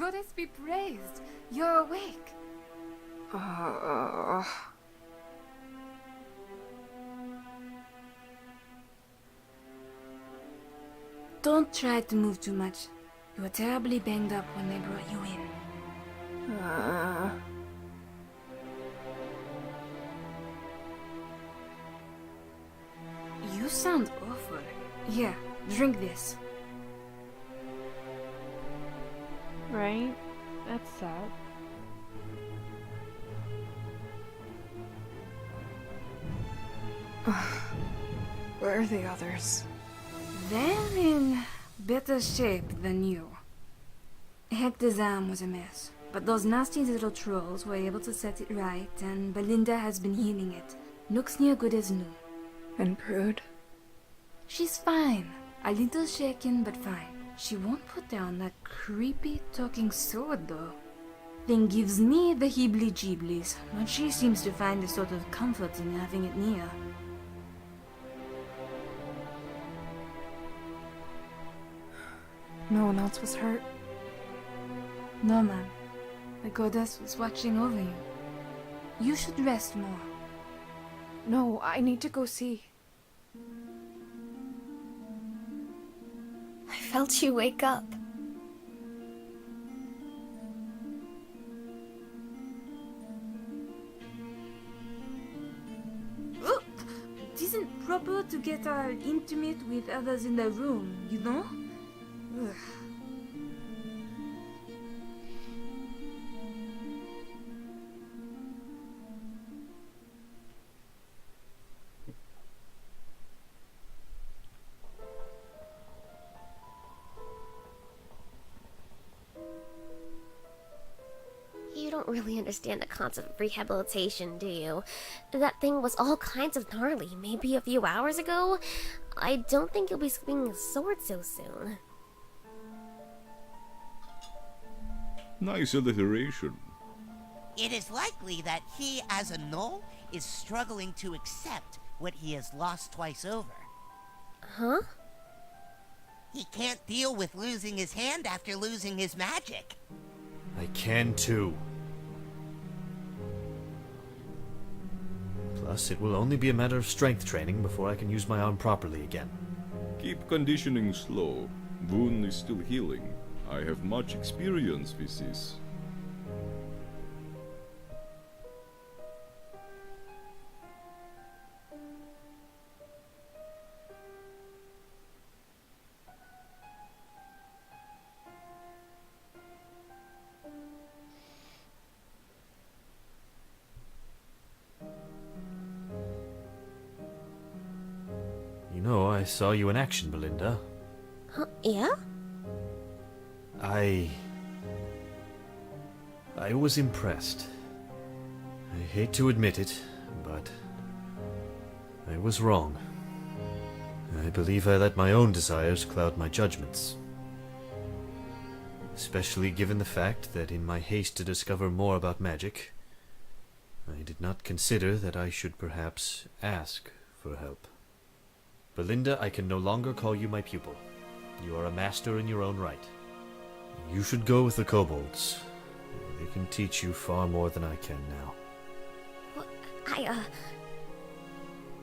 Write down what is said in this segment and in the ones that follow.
goddess be praised. You're awake. Don't try to move too much. You were terribly banged up when they brought you in. You sound awful. Here, drink this. Right? That's sad. Where are the others? They're in better shape than you. Hector's arm was a mess, but those nasty little trolls were able to set it right, and Belinda has been healing it. Looks near good as new. And Prude? She's fine. A little shaken, but fine. She won't put down that creepy talking sword, though. Thing gives me the heebly-jeeblies, but she seems to find a sort of comfort in having it near. No one else was hurt. No, ma'am. The goddess was watching over you. You should rest more. No, I need to go see. I felt you wake up. Oh, it isn't proper to get all intimate with others in the room, you know? Ugh. You don't really understand the concept of rehabilitation, do you? That thing was all kinds of gnarly, maybe a few hours ago. I don't think you'll be swinging a sword so soon. Nice alliteration. It is likely that he, as a gnoll, is struggling to accept what he has lost twice over. Huh? He can't deal with losing his hand after losing his magic. I can too. Plus, it will only be a matter of strength training before I can use my arm properly again. Keep conditioning slow. Wound is still healing. I have much experience with this. You know, I saw you in action, Belinda. Huh? Yeah? I was impressed. I hate to admit it, but I was wrong. I believe I let my own desires cloud my judgments. Especially given the fact that in my haste to discover more about magic, I did not consider that I should perhaps ask for help. Belinda, I can no longer call you my pupil. You are a master in your own right. You should go with the kobolds. They can teach you far more than I can now.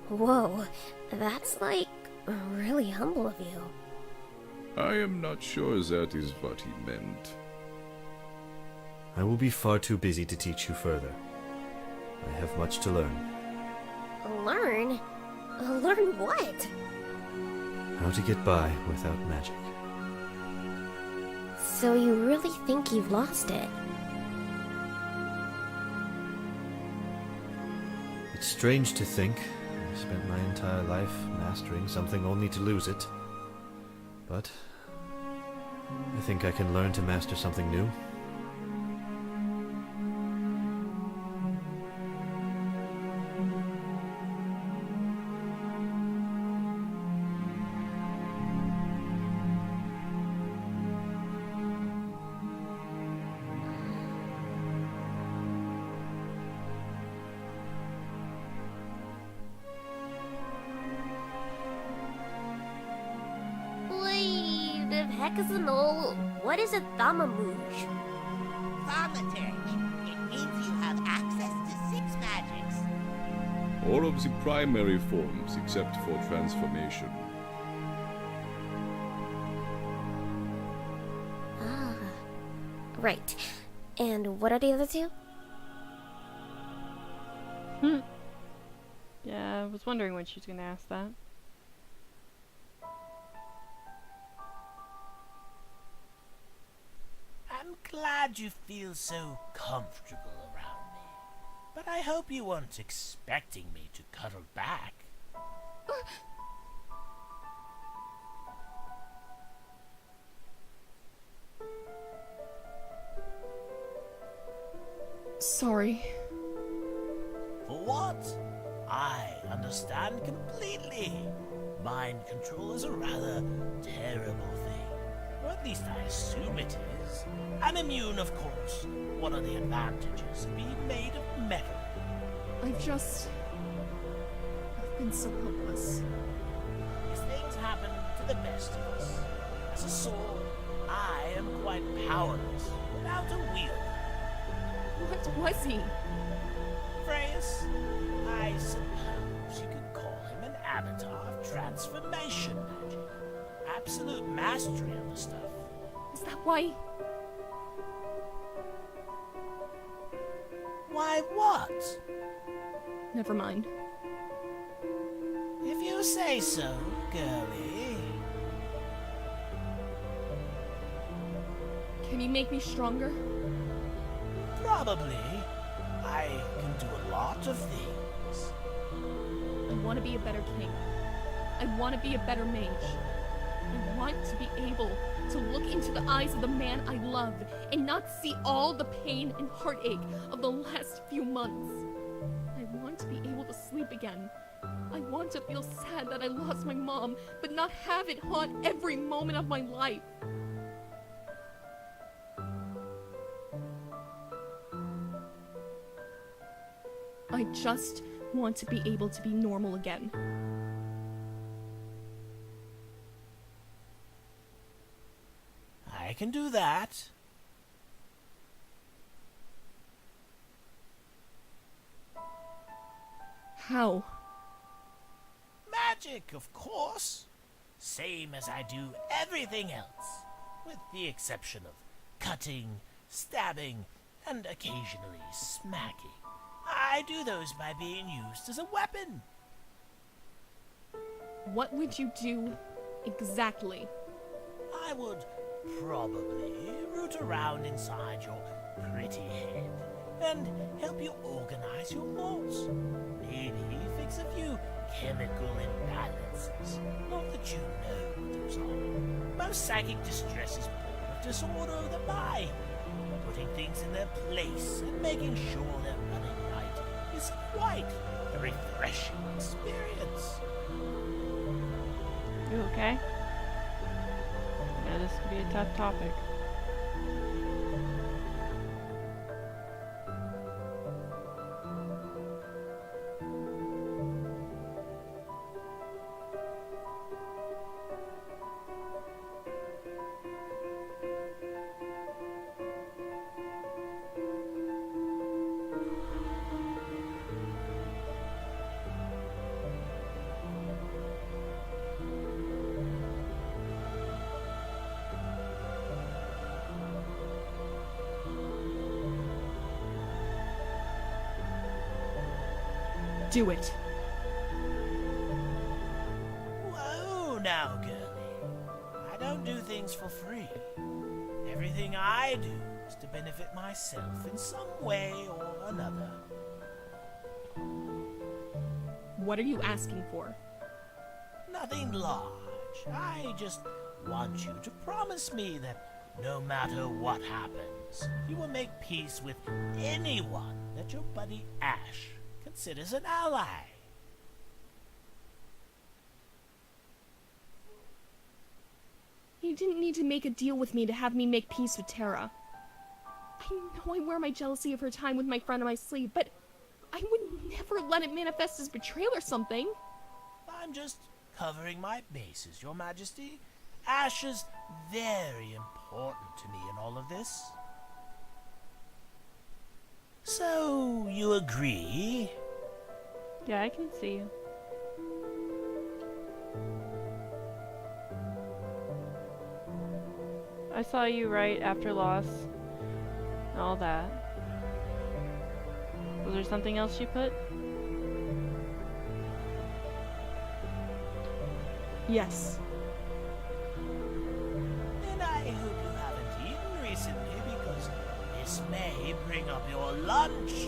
Whoa, that's like really humble of you. I am not sure that is what he meant. I will be far too busy to teach you further. I have much to learn. Learn? Learn what? How to get by without magic. So you really think you've lost it? It's strange to think I spent my entire life mastering something only to lose it. But I think I can learn to master something new. Wait, if heck is an old, what is a Thamamoosh? All of the primary forms except for transformation. Ah, right. And what are the other two? Yeah, I was wondering when she was gonna ask that. I'm glad you feel so comfortable around me. But I hope you weren't expecting me to cuddle back. Sorry. For what? I understand completely. Mind control is a rather terrible thing. Or at least I assume it is. I'm immune, of course. What are the advantages of being made of metal? I've been so helpless. These things happen to the best of us. As a soul, I am quite powerless without a wielder. What was he? Freys, I suppose you could call him an avatar of transformation magic. Absolute mastery of the stuff. Is that why? Why what? Never mind. If you say so, girlie. Can you make me stronger? Probably. I can do a lot of things. I want to be a better king. I want to be a better mage. I want to be able to look into the eyes of the man I love and not see all the pain and heartache of the last few months. I want to be able to sleep again. I want to feel sad that I lost my mom, but not have it haunt every moment of my life. I just want to be able to be normal again. I can do that. How? Magic, of course. Same as I do everything else. With the exception of cutting, stabbing, and occasionally smacking. I do those by being used as a weapon. What would you do exactly? I would probably root around inside your pretty head and help you organize your thoughts. Maybe fix a few chemical imbalances. Not that you know what those are. Most psychic distress is born of disorder of the mind. Putting things in their place and making sure they're running right is quite a refreshing experience. You okay? Yeah, this could be a tough topic. Do it. Whoa now, girlie. I don't do things for free. Everything I do is to benefit myself in some way or another. What are you asking for? Nothing large. I just want you to promise me that no matter what happens, you will make peace with anyone that your buddy Ash considers an ally. You didn't need to make a deal with me to have me make peace with Terra. I know I wear my jealousy of her time with my friend on my sleeve, but I would never let it manifest as betrayal or something. I'm just covering my bases, Your Majesty. Ash is very important to me in all of this. So, you agree? Yeah, I can see you. I saw you right after loss. And all that. Was there something else you put? Yes. And I hope you haven't eaten recently, because this may bring up your lunch.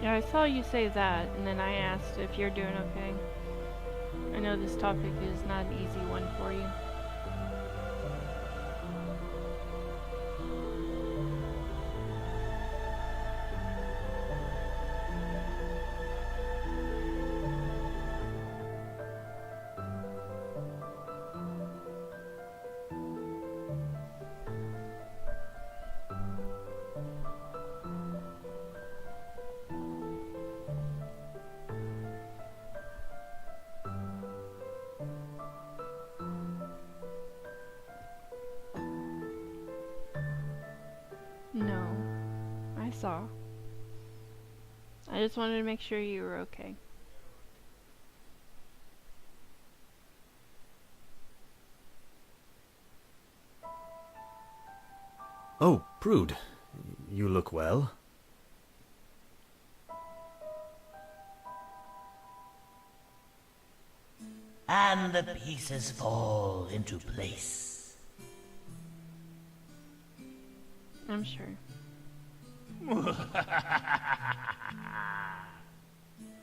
Yeah, I saw you say that, and then I asked if you're doing okay. I know this topic is not an easy one for you. No, I saw. I just wanted to make sure you were okay. Oh, Prude. You look well. And the pieces fall into place. I'm sure.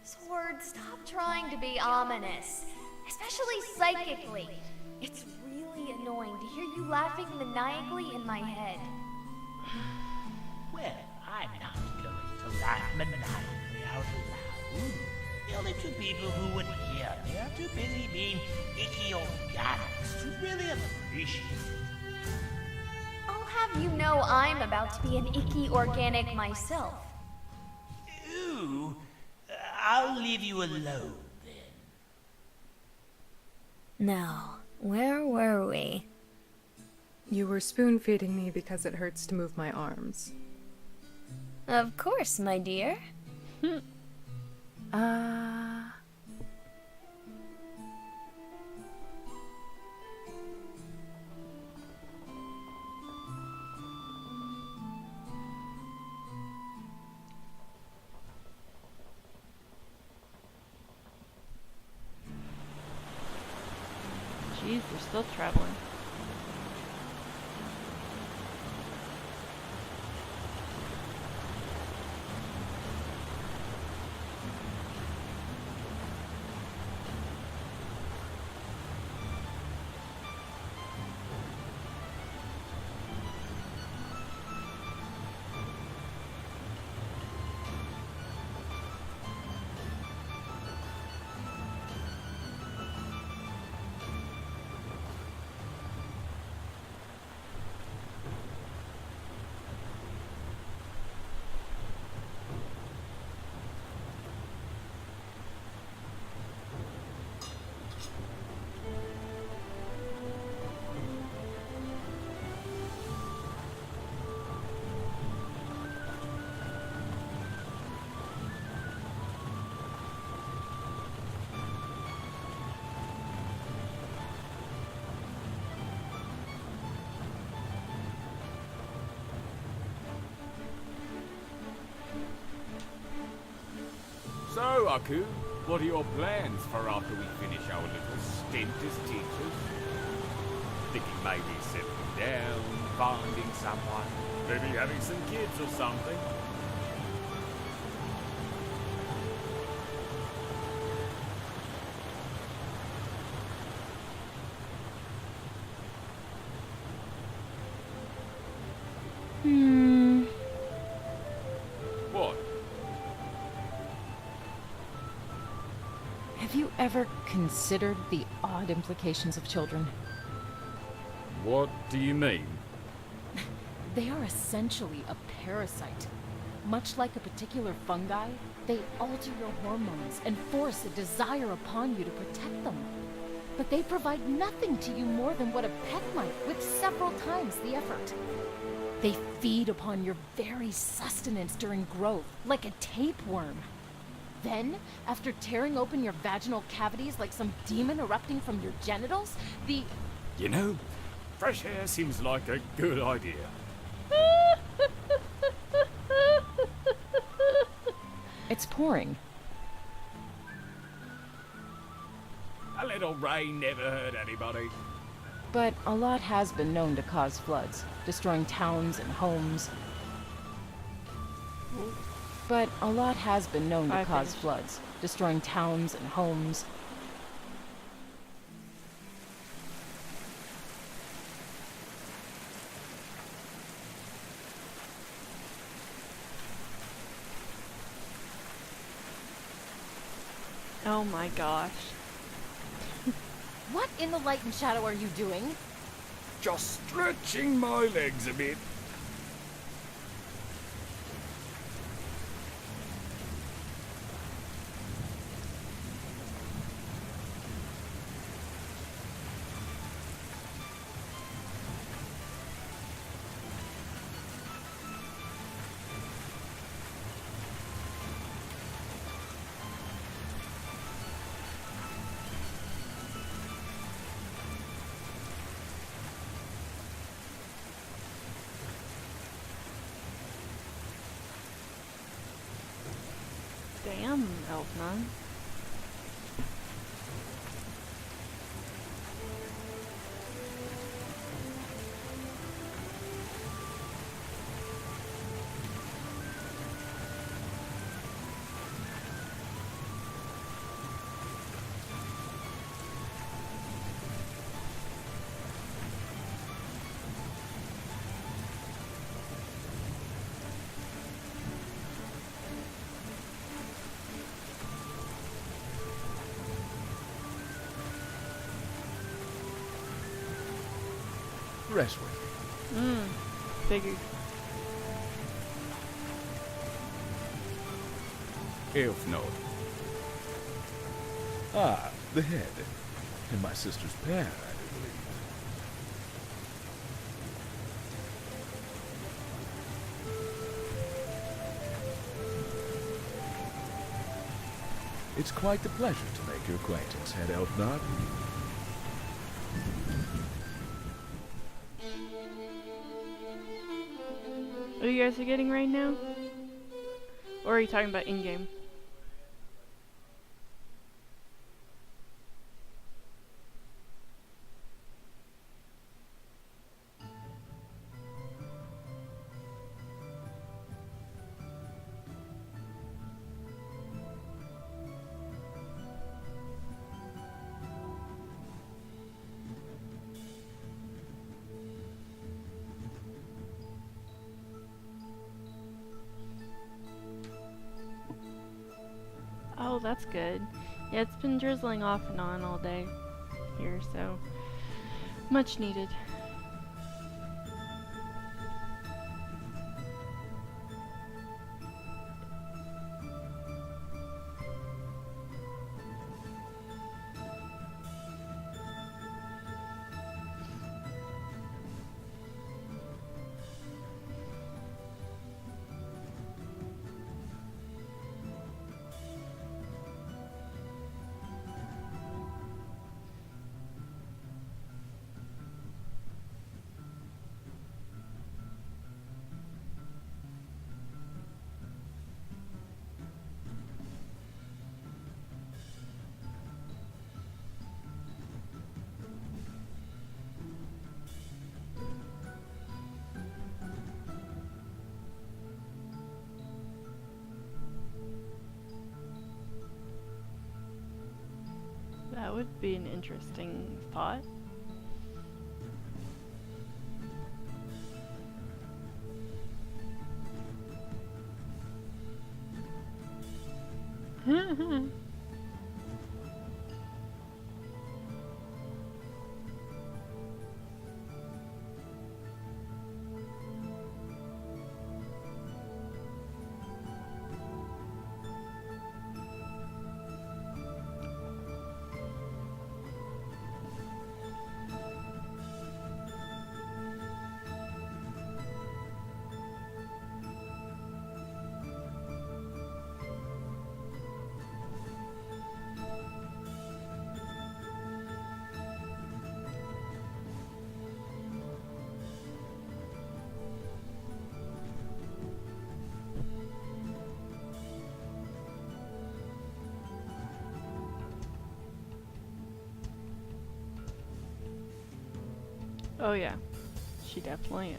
Sword, stop trying to be ominous, especially psychically. It's really annoying to hear you laughing maniacally in my head. Well, I'm not going to laugh maniacally out loud. The only two people who would hear me are too busy being icky organics to really appreciate it. I'll have you know I'm about to be an icky organic myself. Ooh, I'll leave you alone then. Now, where were we? You were spoon-feeding me because it hurts to move my arms. Of course, my dear. Jeez, they're still traveling. So, Aku, what are your plans for after we finish our little stint as teachers? Thinking maybe settling down, finding someone, maybe having some kids or something? What? Have you ever considered the odd implications of children? What do you mean? They are essentially a parasite. Much like a particular fungi, they alter your hormones and force a desire upon you to protect them. But they provide nothing to you more than what a pet might, with several times the effort. They feed upon your very sustenance during growth, like a tapeworm. Then, after tearing open your vaginal cavities like some demon erupting from your genitals, the... You know, fresh air seems like a good idea. It's pouring. A little rain never hurt anybody. But a lot has been known to cause floods, destroying towns and homes. But a lot has been known to cause floods, destroying towns and homes. Oh my gosh. What in the light and shadow are you doing? Just stretching my legs a bit. Damn, Elfman. Restwick. Figured. Elfnod. Ah, the head. And my sister's pair, I do believe. It's quite the pleasure to make your acquaintance, Head Elfnod. What you guys are getting right now? Or are you talking about in-game? Oh, that's good. Yeah, it's been drizzling off and on all day here, so much needed. That would be an interesting thought. Oh yeah, she definitely is.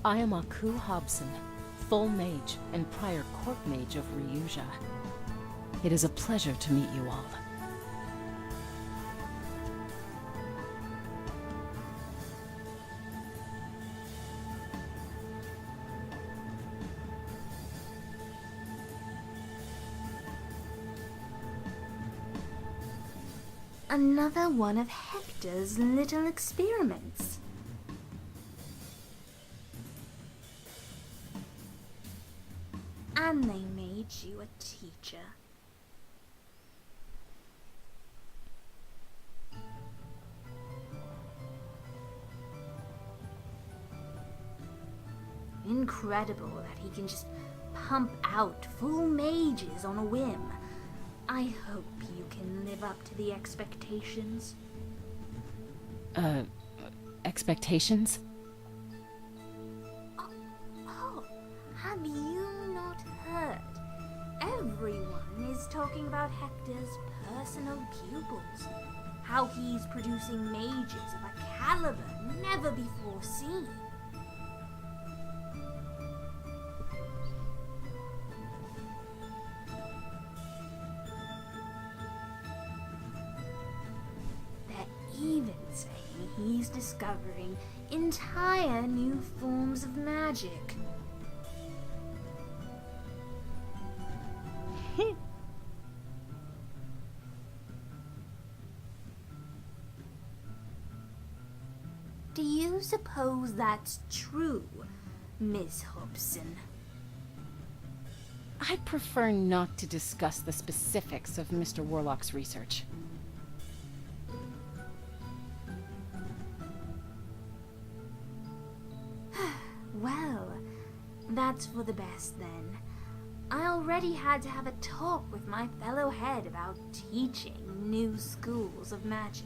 I am Aku Hobson, full mage and prior court mage of Ryuja. It is a pleasure to meet you all. Another one of Hector's little experiments. And they made you a teacher. Incredible that he can just pump out full mages on a whim. I hope you can live up to the expectations. Expectations? Oh, have you not heard? Everyone is talking about Hector's personal pupils. How he's producing mages of a caliber never before seen. Even saying he's discovering entire new forms of magic. Do you suppose that's true, Miss Hobson? I'd prefer not to discuss the specifics of Mr. Warlock's research. Well, that's for the best then. I already had to have a talk with my fellow head about teaching new schools of magic.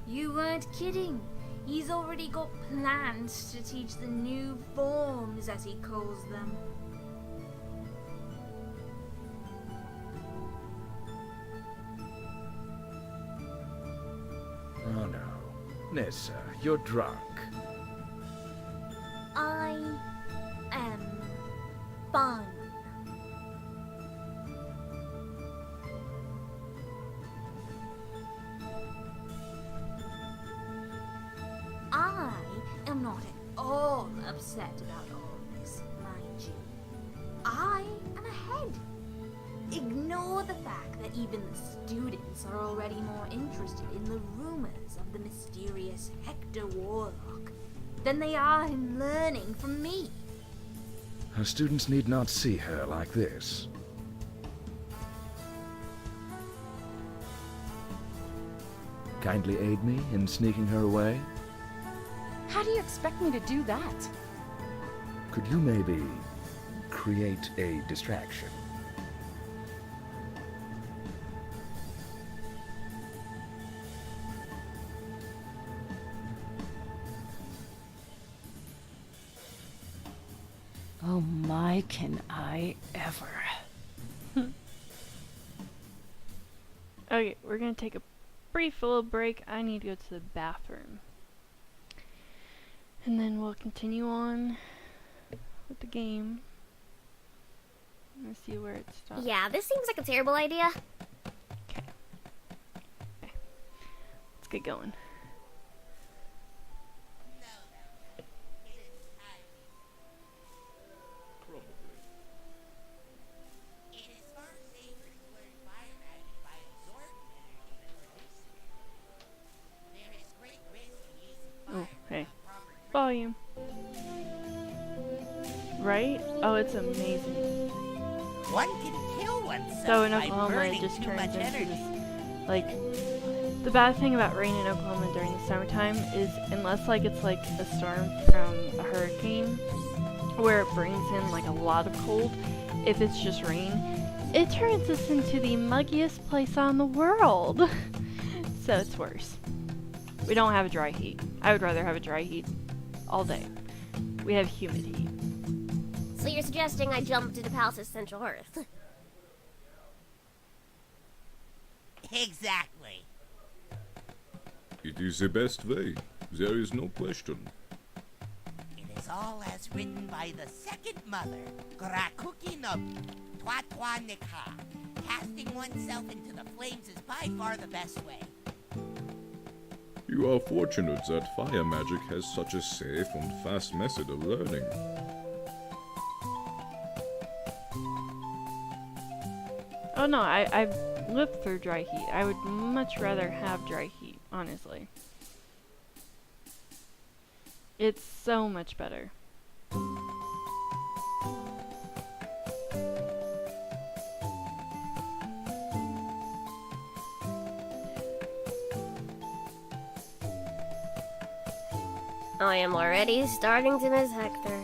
You weren't kidding. He's already got plans to teach the new forms, as he calls them. Oh no. Nessa, you're drunk. I am fine. I am not at all upset about all this, mind you. I am ahead. Ignore the fact that even the students are already more interested in the rumors of the mysterious Hector Warlock than they are in learning from me. Her students need not see her like this. Kindly aid me in sneaking her away? How do you expect me to do that? Could you maybe create a distraction? Oh my, can I ever. Okay, we're gonna take a brief little break. I need to go to the bathroom. And then we'll continue on with the game. Let's see where it stops. Yeah, this seems like a terrible idea. Okay. Let's get going. Oh, hey. Volume. Right? Oh, it's amazing. One can kill oneself So in by Oklahoma, it burning just too turns much into energy. this, like, the bad thing about rain in Oklahoma during the summertime is unless, like, it's like a storm from a hurricane where it brings in, like, a lot of cold, if it's just rain, it turns us into the muggiest place on the world. So it's worse. We don't have a dry heat. I would rather have a dry heat all day. We have humid heat. So you're suggesting I jump to the palace's central hearth? Exactly. It is the best way. There is no question. It is all as written by the second mother, Grakuki no Twatwa Nikha. Casting oneself into the flames is by far the best way. You are fortunate that fire magic has such a safe and fast method of learning. Oh no, I've lived through dry heat. I would much rather have dry heat, honestly. It's so much better. I am already starting to miss Hector.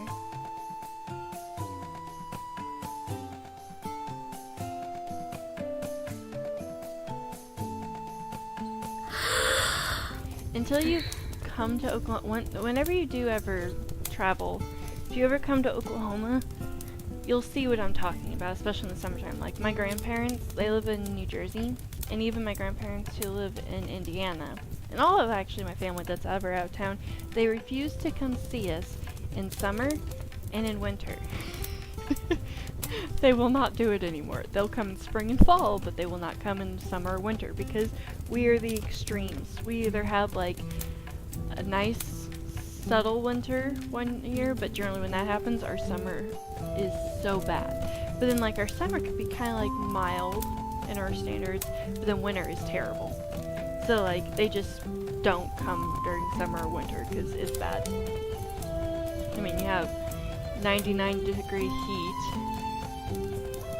Until you come to Oklahoma, whenever you do ever travel, if you ever come to Oklahoma, you'll see what I'm talking about, especially in the summertime. Like my grandparents, they live in New Jersey, and even my grandparents who live in Indiana, and all of actually my family that's ever out of town, they refuse to come see us in summer and in winter. They will not do it anymore. They'll come in spring and fall, but they will not come in summer or winter because we are the extremes. We either have like a nice subtle winter one year, but generally when that happens, our summer is so bad. But then like our summer could be kind of like mild in our standards, but then winter is terrible. So like they just don't come during summer or winter because it's bad. I mean, you have 99-degree heat.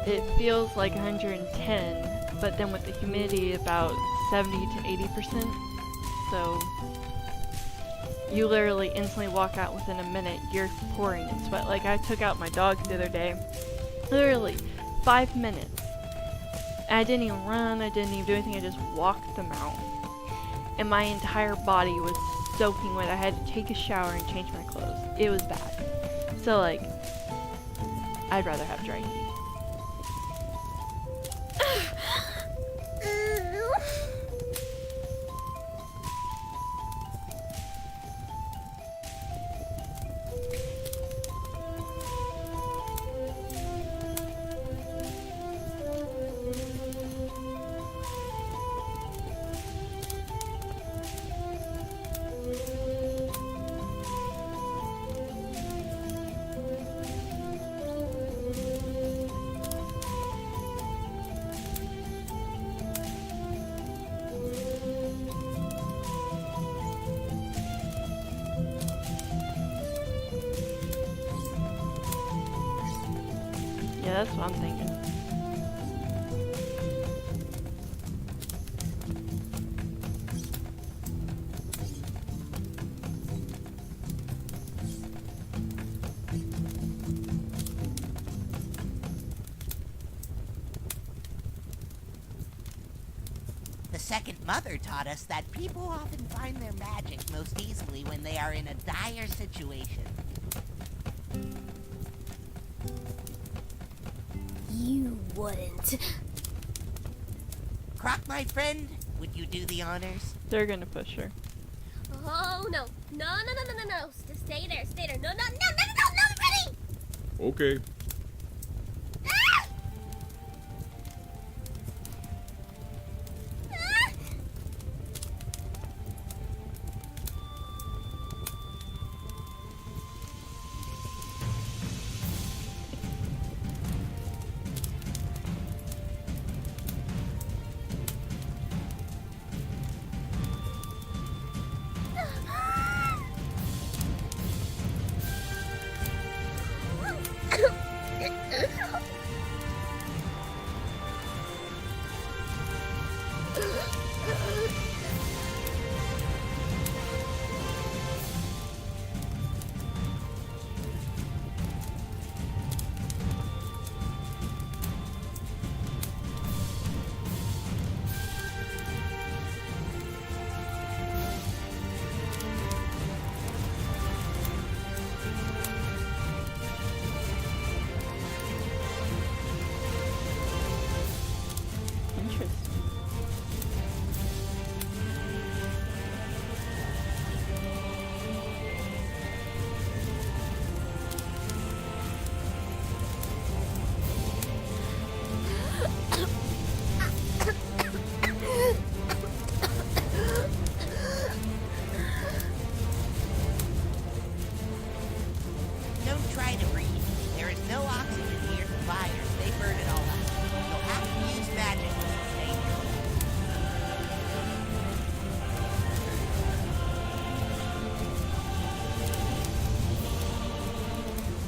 It feels like 110, but then with the humidity about 70 to 80%. So you literally instantly walk out within a minute, you're pouring in sweat. Like I took out my dogs the other day, literally 5 minutes. I didn't even run, I didn't even do anything, I just walked them out. And my entire body was soaking wet. I had to take a shower and change my clothes. It was bad. So like, I'd rather have dry heat. Yeah, that's what I'm thinking. The second mother taught us that people often find their magic most easily when they are in a dire situation. You wouldn't. Croc, my friend, would you do the honors? They're gonna push her. Oh no. No. Just stay there. No, ready! Okay.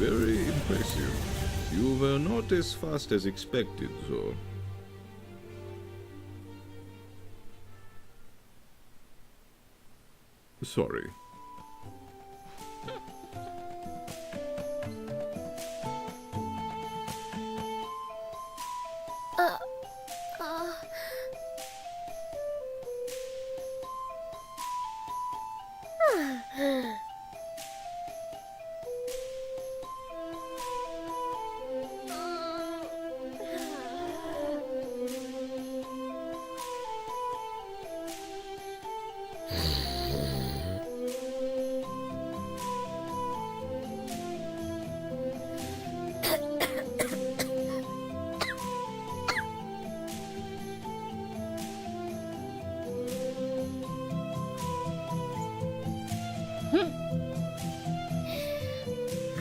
Very impressive. You were not as fast as expected, though. Sorry.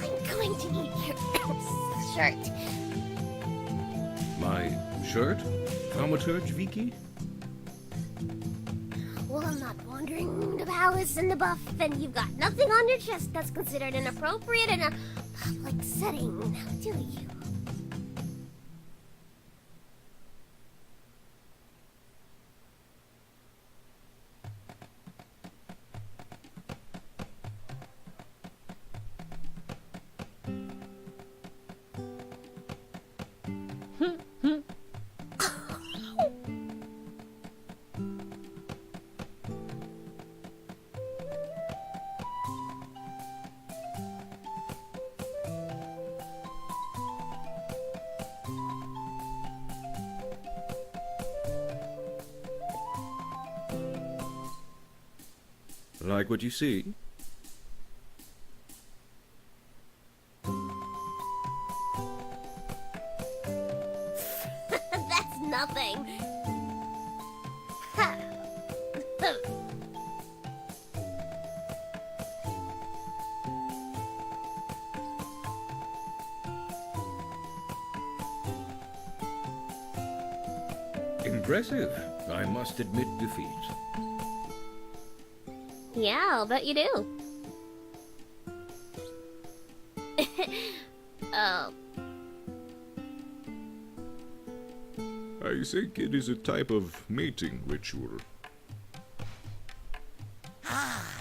I'm going to need your shirt. My shirt? Thaumaturge, Vicky? Well, I'm not wandering the palace in the buff, and you've got nothing on your chest that's considered inappropriate in a public setting, now do you? Like what you see? That's nothing. Impressive. I must admit defeat. Yeah, I'll bet you do. Oh. I think it is a type of mating ritual.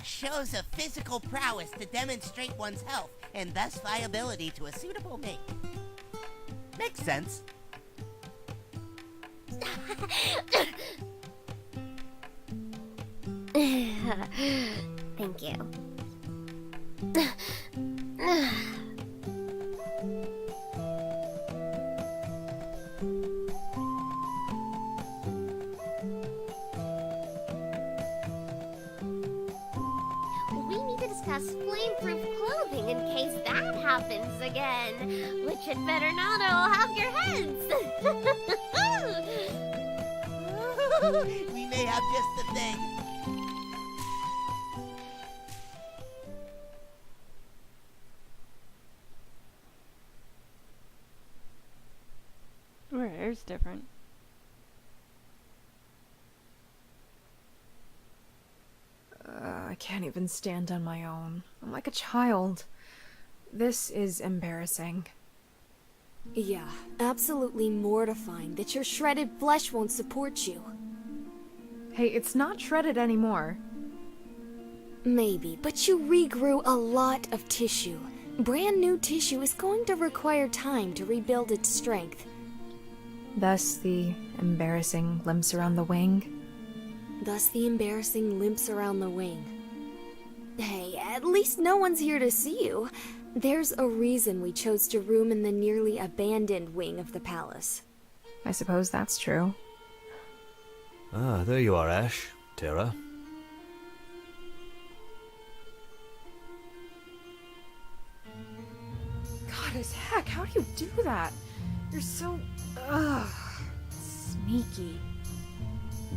Shows of physical prowess to demonstrate one's health and thus viability to a suitable mate. Makes sense. Thank you. We need to discuss flame-proof clothing in case that happens again, which had better not, or I'll have your heads. We may have just the thing. Her hair's different. I can't even stand on my own. I'm like a child. This is embarrassing. Yeah, absolutely mortifying that your shredded flesh won't support you. Hey, it's not shredded anymore. Maybe, but you regrew a lot of tissue. Brand new tissue is going to require time to rebuild its strength. Thus the embarrassing limps around the wing. Thus the embarrassing limps around the wing. Hey, at least no one's here to see you. There's a reason we chose to room in the nearly abandoned wing of the palace. I suppose that's true. Ah, there you are, Ash. Terra. God as heck, how do you do that? You're so... sneaky.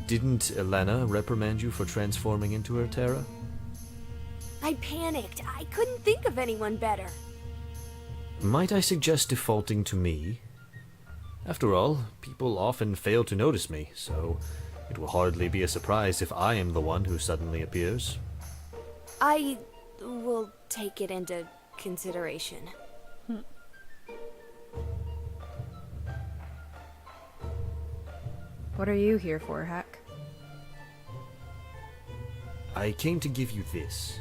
Didn't Elena reprimand you for transforming into her, Terra? I panicked. I couldn't think of anyone better. Might I suggest defaulting to me? After all, people often fail to notice me, so it will hardly be a surprise if I am the one who suddenly appears. I will take it into consideration. What are you here for, Heck? I came to give you this.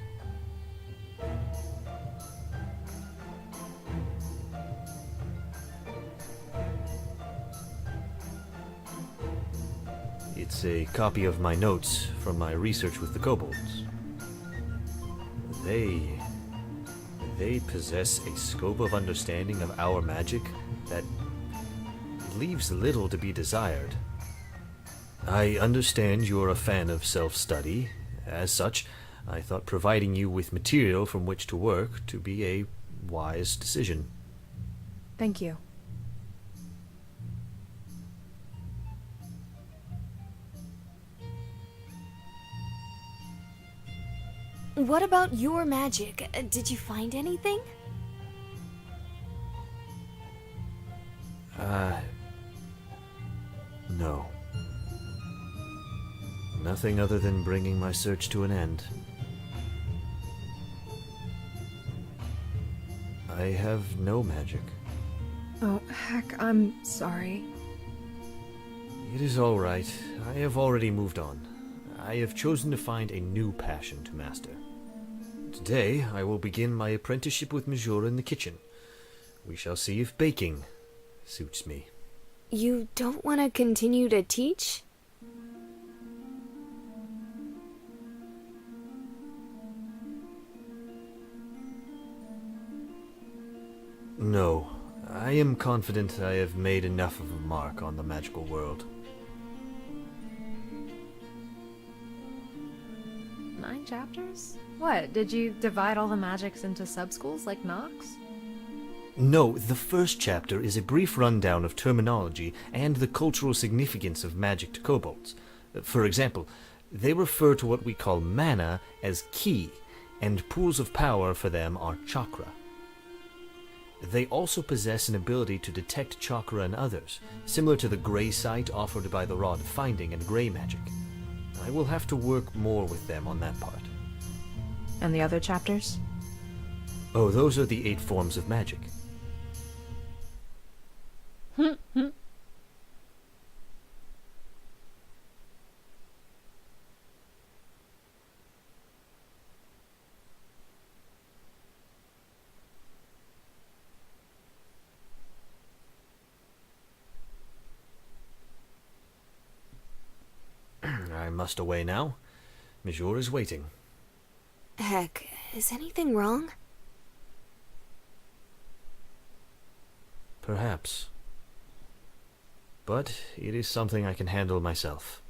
It's a copy of my notes from my research with the kobolds. They possess a scope of understanding of our magic that leaves little to be desired. I understand you're a fan of self-study. As such, I thought providing you with material from which to work to be a wise decision. Thank you. What about your magic? Did you find anything? No. Nothing other than bringing my search to an end. I have no magic. Oh, Heck, I'm sorry. It is all right. I have already moved on. I have chosen to find a new passion to master. Today, I will begin my apprenticeship with Majora in the kitchen. We shall see if baking suits me. You don't want to continue to teach? No, I am confident I have made enough of a mark on the magical world. 9 chapters? What, did you divide all the magics into sub-schools like Nox? No, the first chapter is a brief rundown of terminology and the cultural significance of magic to kobolds. For example, they refer to what we call mana as ki, and pools of power for them are chakra. They also possess an ability to detect chakra in others, similar to the Grey Sight offered by the Rod of Finding and Grey Magic. I will have to work more with them on that part. And the other chapters? Oh, those are the 8 forms of magic. I must away now. Major is waiting. Heck, is anything wrong? Perhaps. But it is something I can handle myself.